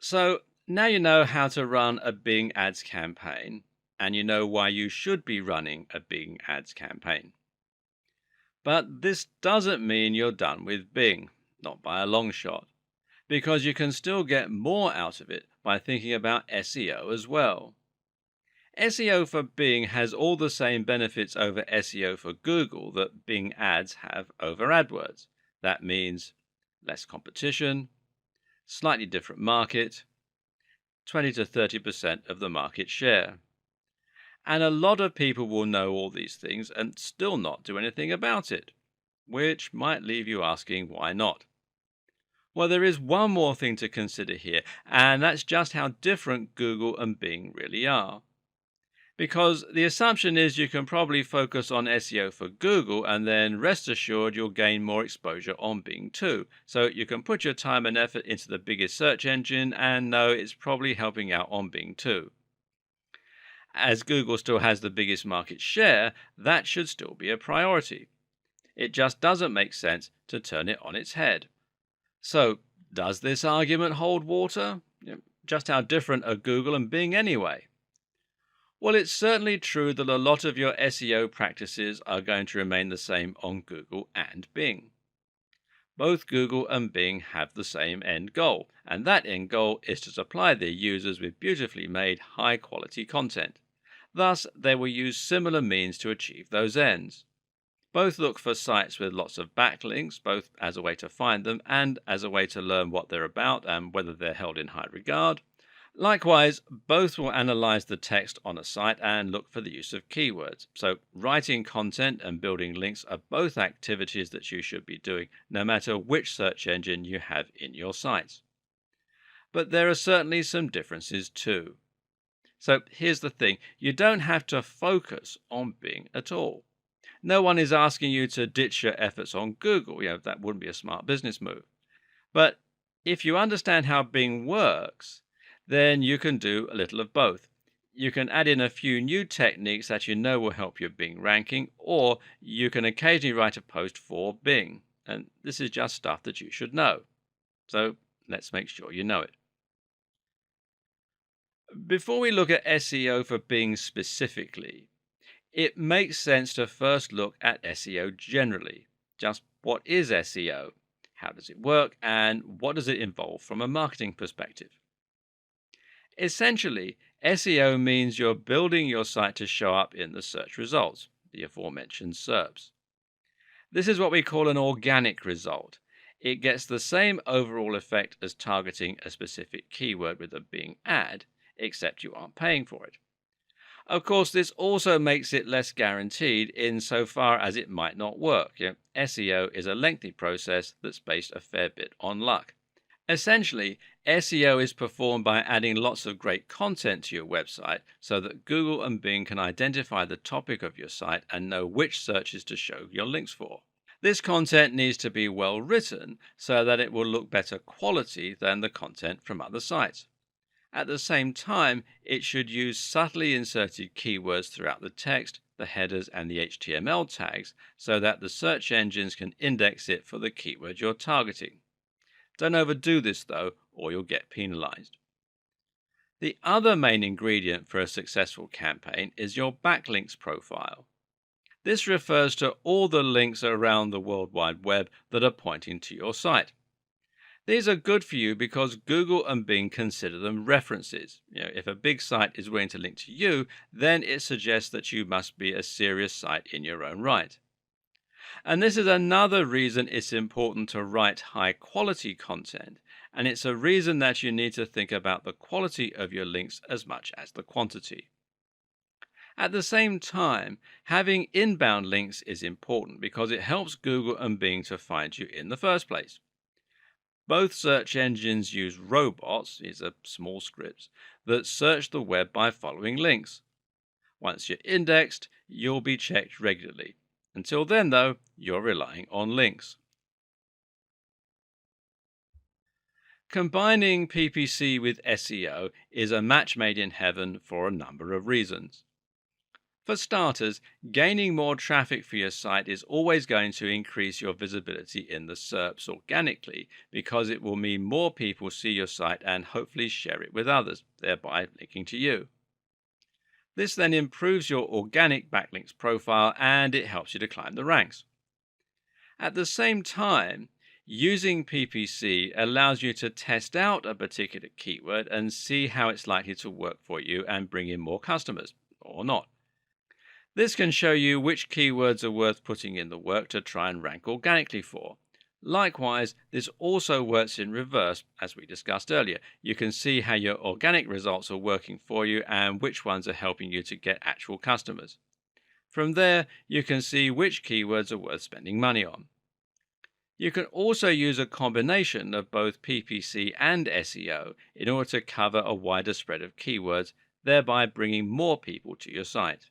So now you know how to run a Bing Ads campaign, and you know why you should be running a Bing Ads campaign. But this doesn't mean you're done with Bing, not by a long shot, because you can still get more out of it by thinking about SEO as well. SEO for Bing has all the same benefits over SEO for Google that Bing Ads have over AdWords. That means less competition, slightly different market, 20 to 30% of the market share. And a lot of people will know all these things and still not do anything about it, which might leave you asking why not. Well, there is one more thing to consider here, and that's just how different Google and Bing really are. Because the assumption is you can probably focus on SEO for Google and then rest assured you'll gain more exposure on Bing too. So you can put your time and effort into the biggest search engine and know it's probably helping out on Bing too. As Google still has the biggest market share, that should still be a priority. It just doesn't make sense to turn it on its head. So, does this argument hold water? Just how different are Google and Bing anyway? Well, it's certainly true that a lot of your SEO practices are going to remain the same on Google and Bing. Both Google and Bing have the same end goal, and that end goal is to supply their users with beautifully made, high quality content. Thus, they will use similar means to achieve those ends. Both look for sites with lots of backlinks, both as a way to find them and as a way to learn what they're about and whether they're held in high regard. Likewise, both will analyze the text on a site and look for the use of keywords. So, writing content and building links are both activities that you should be doing, no matter which search engine you have in your site. But there are certainly some differences too. So, here's the thing, you don't have to focus on Bing at all. No one is asking you to ditch your efforts on Google. That wouldn't be a smart business move. But if you understand how Bing works, then you can do a little of both. You can add in a few new techniques that you know will help your Bing ranking, or you can occasionally write a post for Bing. And this is just stuff that you should know. So let's make sure you know it. Before we look at SEO for Bing specifically, it makes sense to first look at SEO generally. Just what is SEO? How does it work? And what does it involve from a marketing perspective? Essentially, SEO means you're building your site to show up in the search results, the aforementioned SERPs. This is what we call an organic result. It gets the same overall effect as targeting a specific keyword with a Bing ad, except you aren't paying for it. Of course, this also makes it less guaranteed insofar as it might not work. SEO is a lengthy process that's based a fair bit on luck. Essentially, SEO is performed by adding lots of great content to your website so that Google and Bing can identify the topic of your site and know which searches to show your links for. This content needs to be well written so that it will look better quality than the content from other sites. At the same time, it should use subtly inserted keywords throughout the text, the headers, and the HTML tags so that the search engines can index it for the keyword you're targeting. Don't overdo this though, or you'll get penalized. The other main ingredient for a successful campaign is your backlinks profile. This refers to all the links around the World Wide Web that are pointing to your site. These are good for you because Google and Bing consider them references. If a big site is willing to link to you, then it suggests that you must be a serious site in your own right. And this is another reason it's important to write high quality content. And it's a reason that you need to think about the quality of your links as much as the quantity. At the same time, having inbound links is important because it helps Google and Bing to find you in the first place. Both search engines use robots, these are small scripts, that search the web by following links. Once you're indexed, you'll be checked regularly. Until then, though, you're relying on links. Combining PPC with SEO is a match made in heaven for a number of reasons. For starters, gaining more traffic for your site is always going to increase your visibility in the SERPs organically because it will mean more people see your site and hopefully share it with others, thereby linking to you. This then improves your organic backlinks profile and it helps you to climb the ranks. At the same time, using PPC allows you to test out a particular keyword and see how it's likely to work for you and bring in more customers or not. This can show you which keywords are worth putting in the work to try and rank organically for. Likewise, this also works in reverse, as we discussed earlier. You can see how your organic results are working for you and which ones are helping you to get actual customers. From there, you can see which keywords are worth spending money on. You can also use a combination of both PPC and SEO in order to cover a wider spread of keywords, thereby bringing more people to your site.